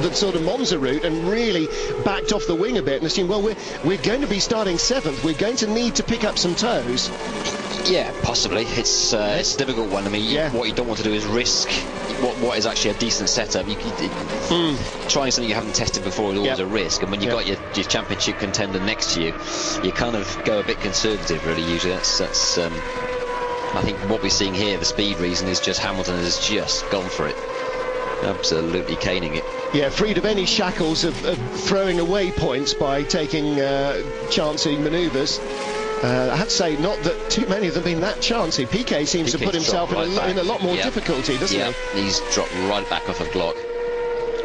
the sort of Monza route and really backed off the wing a bit and assumed, well, we're going to be starting 7th. We're going to need to pick up some toes. Yeah, possibly. It's a difficult one. I mean, what you don't want to do is risk what is actually a decent setup. Trying something you haven't tested before is always a risk, and when you've got your championship contender next to you, you kind of go a bit conservative, really. Usually that's I think what we're seeing here, the speed reason, is just Hamilton has just gone for it, absolutely caning it. Yeah, freed of any shackles of throwing away points by taking chancing manoeuvres. I have to say, not that too many of them have been that chancy. Piquet seems to put himself in a lot more difficulty, doesn't he? He's dropped right back off of Glock.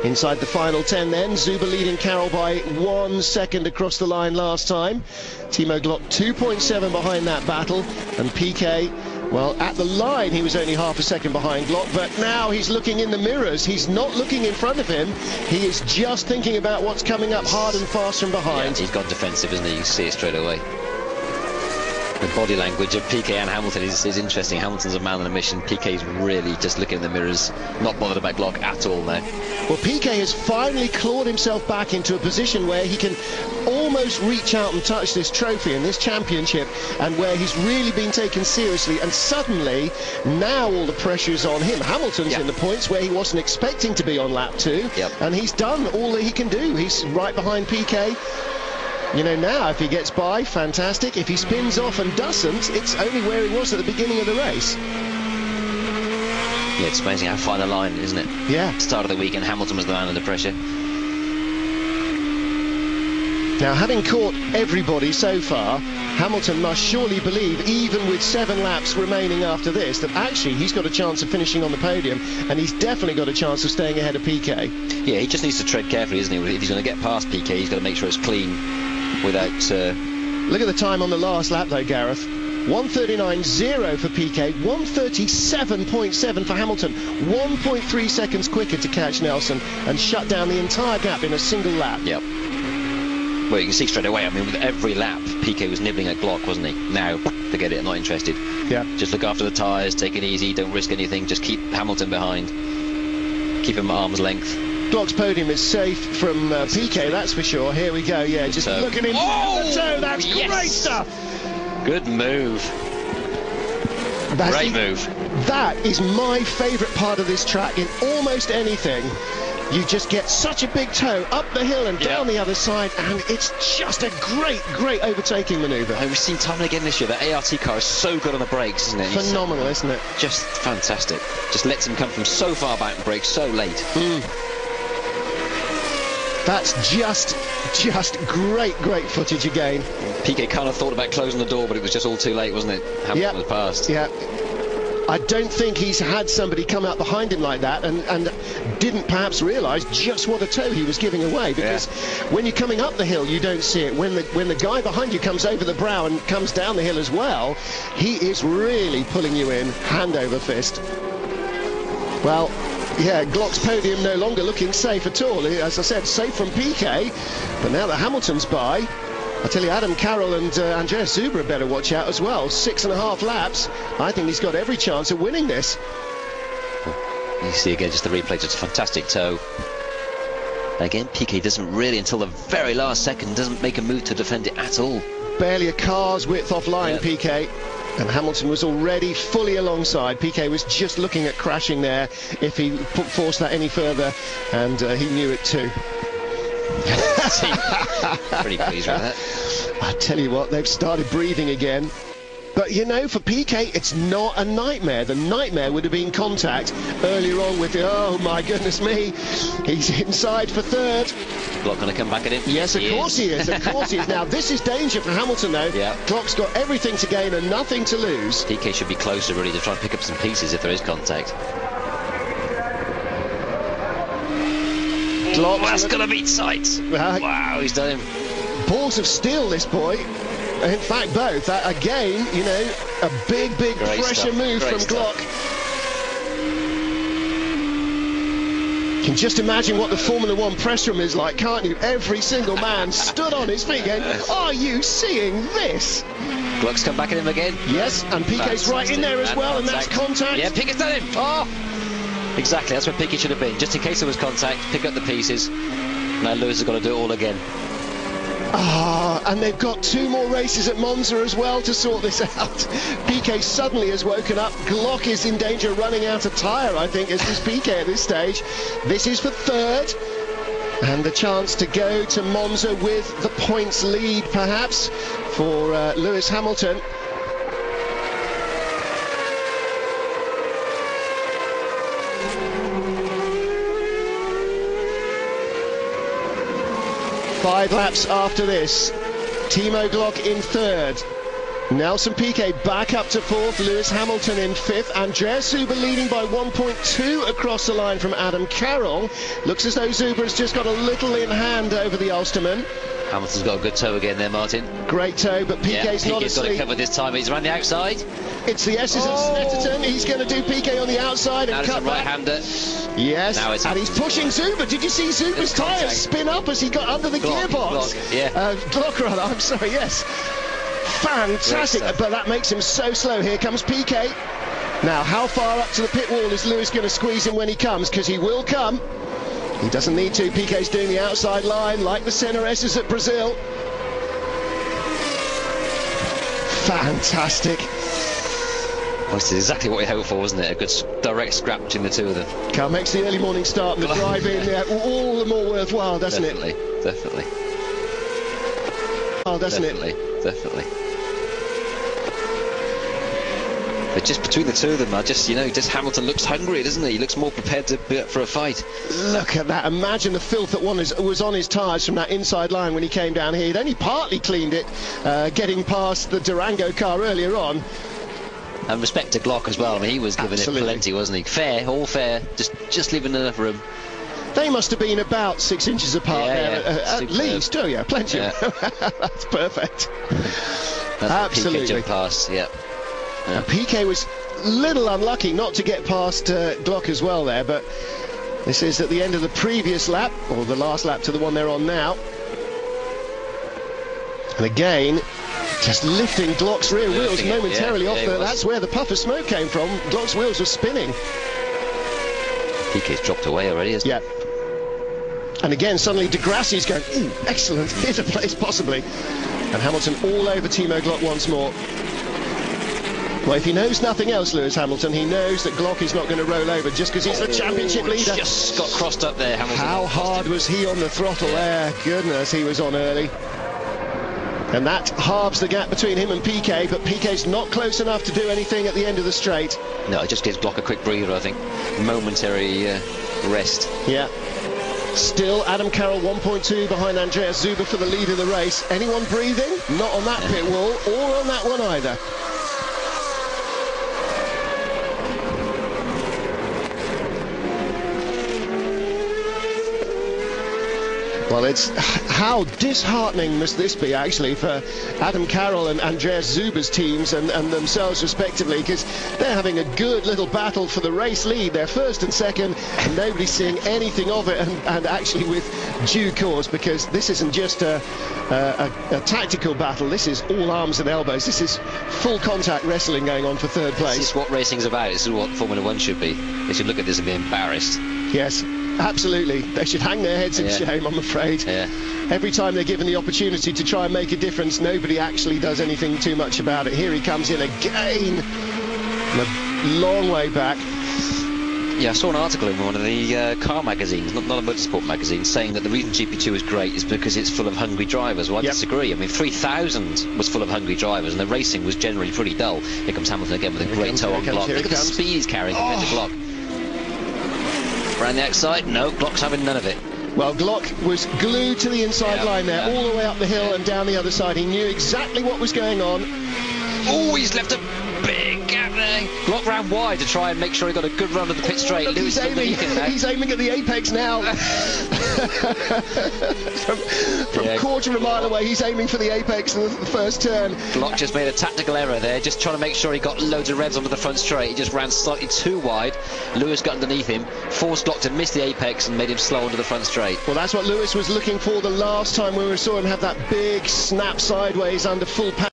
Inside the final 10 then, Zuber leading Carroll by 1 second across the line last time. Timo Glock 2.7 behind that battle, and Piquet, well, at the line he was only half a second behind Glock, but now he's looking in the mirrors. He's not looking in front of him. He is just thinking about what's coming up hard and fast from behind. Yeah, he's gone defensive, isn't he? You can see it straight away. The body language of Piquet and Hamilton is interesting. Hamilton's a man on a mission. Piquet's really just looking in the mirrors, not bothered about Glock at all now. Well, Piquet has finally clawed himself back into a position where he can almost reach out and touch this trophy and this championship, and where he's really been taken seriously, and suddenly now all the pressure is on him. Hamilton's in the points where he wasn't expecting to be on lap 2, and he's done all that he can do. He's right behind Piquet. You know, now if he gets by, fantastic. If he spins off and doesn't, it's only where he was at the beginning of the race. Yeah, it's amazing how fine the line, isn't it? Yeah. Start of the weekend, Hamilton was the man under pressure. Now, having caught everybody so far, Hamilton must surely believe, even with 7 laps remaining after this, that actually he's got a chance of finishing on the podium, and he's definitely got a chance of staying ahead of Piquet. Yeah, he just needs to tread carefully, isn't he? If he's going to get past Piquet, he's got to make sure it's clean without... Look at the time on the last lap, though, Gareth. 1:39.0 for Piquet, 1:37.7 for Hamilton, 1.3 seconds quicker to catch Nelson, and shut down the entire gap in a single lap. Yep. Well, you can see straight away, I mean, with every lap, Piquet was nibbling at Glock, wasn't he? Now, forget it, I'm not interested. Yeah. Just look after the tyres, take it easy, don't risk anything, just keep Hamilton behind. Keep him at arm's length. Glock's podium is safe from Piquet, that's for sure. Here we go, yeah, just look at him. Oh, the toe, that's great stuff! Good move. Great move. That is my favourite part of this track in almost anything. You just get such a big toe up the hill and down the other side, and it's just a great overtaking manoeuvre. We've seen time and again this year, the ART car is so good on the brakes, isn't it? Phenomenal, isn't it? Just fantastic. Just lets him come from so far back and brake so late. That's just great footage again. Piquet kind of thought about closing the door, but it was just all too late, wasn't it? Hamilton was past. Yeah. I don't think he's had somebody come out behind him like that and didn't perhaps realise just what a toe he was giving away, because when you're coming up the hill you don't see it. When the guy behind you comes over the brow and comes down the hill as well, he is really pulling you in hand over fist. Well, yeah, Glock's podium no longer looking safe at all. As I said, safe from Piquet, but now that Hamilton's by, I tell you, Adam Carroll and Andreas Zuber better watch out as well. 6.5 laps. I think he's got every chance of winning this. You see again just the replay, just a fantastic toe. Again, Piquet doesn't really, until the very last second, doesn't make a move to defend it at all. Barely a car's width offline, Piquet. And Hamilton was already fully alongside. Piquet was just looking at crashing there if he forced that any further, and he knew it too. Pretty pleased with that. I tell you what, they've started breathing again. But you know, for Piquet, it's not a nightmare. The nightmare would have been contact earlier on with the, oh my goodness me, he's inside for 3rd. Glock going to come back at him? Yes, of course he is. Of course he is. Now, this is danger for Hamilton, though. Yeah. Glock's got everything to gain and nothing to lose. Piquet should be closer, really, to try and pick up some pieces if there is contact. That's going to beat sights. Wow, he's done him. Balls of steel, this boy. In fact, both. Again, you know, a big pressure move from Glock. You can just imagine what the Formula 1 press room is like, can't you? Every single man stood on his feet going, are you seeing this? Glock's come back at him again. Yes, and Piquet's right in there as well, and that's contact. Yeah, Piquet's done him. Oh, Exactly, that's where Piquet should have been. Just in case there was contact, pick up the pieces. Now Lewis has got to do it all again. And they've got 2 more races at Monza as well to sort this out. Piquet suddenly has woken up. Glock is in danger of running out of tyre, I think, as is Piquet at this stage. This is for 3rd. And the chance to go to Monza with the points lead, perhaps, for Lewis Hamilton. Five laps after this, Timo Glock in 3rd. Nelson Piquet back up to 4th, Lewis Hamilton in 5th, Andreas Zuber leading by 1.2 across the line from Adam Carroll. Looks as though Zuber has just got a little in hand over the Ulsterman. Hamilton's got a good toe again there, Martin. Great toe, but Piquet's not asleep. Piquet's got it covered this time. He's around the outside. It's the S's of Snetterton. He's going to do Piquet on the outside and cut back. Right-hander. Yes, and he's pushing Zuber. Did you see Zuber's tyres spin up as he got under the gearbox? Glock, rather. I'm sorry, yes. Fantastic, but that makes him so slow. Here comes Piquet. Now, how far up to the pit wall is Lewis going to squeeze him when he comes? Because he will come. He doesn't need to. Piquet's doing the outside line like the Senna S's at Brazil. Fantastic. Well, this is exactly what we hoped for, wasn't it? A good direct scrap between the 2 of them. Cal makes the early morning start and the drive in all the more worthwhile, doesn't it? Definitely. Oh, doesn't it? Definitely. But just between the 2 of them, just Hamilton looks hungry, doesn't he? He looks more prepared to be up for a fight. Look at that. Imagine the filth that was on his tyres from that inside line when he came down here. He'd only partly cleaned it, getting past the Durango car earlier on. And respect to Glock as well. I mean, he was giving it plenty, wasn't he? Fair, all fair. Just leaving enough room. They must have been about 6 inches apart there, at least. Oh yeah, plenty. Yeah. That's perfect. That's absolutely. Piquet jumped past. Yeah. And Piquet was a little unlucky not to get past Glock as well there, but this is at the end of the previous lap, or the last lap to the one they're on now. And again, just lifting Glock's rear wheels momentarily off the... That's where the puff of smoke came from. Glock's wheels were spinning. Piquet's dropped away already, isn't he? Yeah. And again, suddenly Degrassi's going, ooh, excellent, here's a place possibly. And Hamilton all over Timo Glock once more. Well, if he knows nothing else, Lewis Hamilton, he knows that Glock is not going to roll over just because he's the championship leader. Just got crossed up there, Hamilton. How hard was he on the throttle there? Goodness, he was on early. And that halves the gap between him and Piquet, but Piquet's not close enough to do anything at the end of the straight. No, it just gives Glock a quick breather, I think. Momentary rest. Yeah. Still, Adam Carroll 1.2 behind Andreas Zuber for the lead of the race. Anyone breathing? Not on that pit wall, or on that one either. Well, it's how disheartening must this be, actually, for Adam Carroll and Andreas Zuber's teams and themselves respectively, because they're having a good little battle for the race lead. They're first and second, and nobody's seeing anything of it, and actually with due cause, because this isn't just a tactical battle. This is all arms and elbows. This is full contact wrestling going on for 3rd place. This is what racing's about. This is what Formula 1 should be. They should look at this and be embarrassed. Yes. Absolutely. They should hang their heads in shame, I'm afraid. Yeah. Every time they're given the opportunity to try and make a difference, nobody actually does anything too much about it. Here he comes in again. From a long way back. Yeah, I saw an article in one of the car magazines, not a motorsport magazine, saying that the reason GP2 is great is because it's full of hungry drivers. Well, I disagree. I mean, 3,000 was full of hungry drivers, and the racing was generally pretty dull. Here comes Hamilton again with a great toe on Glock. Look at the speed he's carrying compared to Glock. Around the outside, no, Glock's having none of it. Well, Glock was glued to the inside line there, all the way up the hill and down the other side. He knew exactly what was going on. Oh, he's left a big gap there. Glock ran wide to try and make sure he got a good run of the pit straight. Look, he's aiming at the apex now. from quarter of a mile away, he's aiming for the apex in the first turn. Glock just made a tactical error there, just trying to make sure he got loads of revs onto the front straight. He just ran slightly too wide. Lewis got underneath him, forced Glock to miss the apex and made him slow onto the front straight. Well, that's what Lewis was looking for the last time we saw him have that big snap sideways under full power.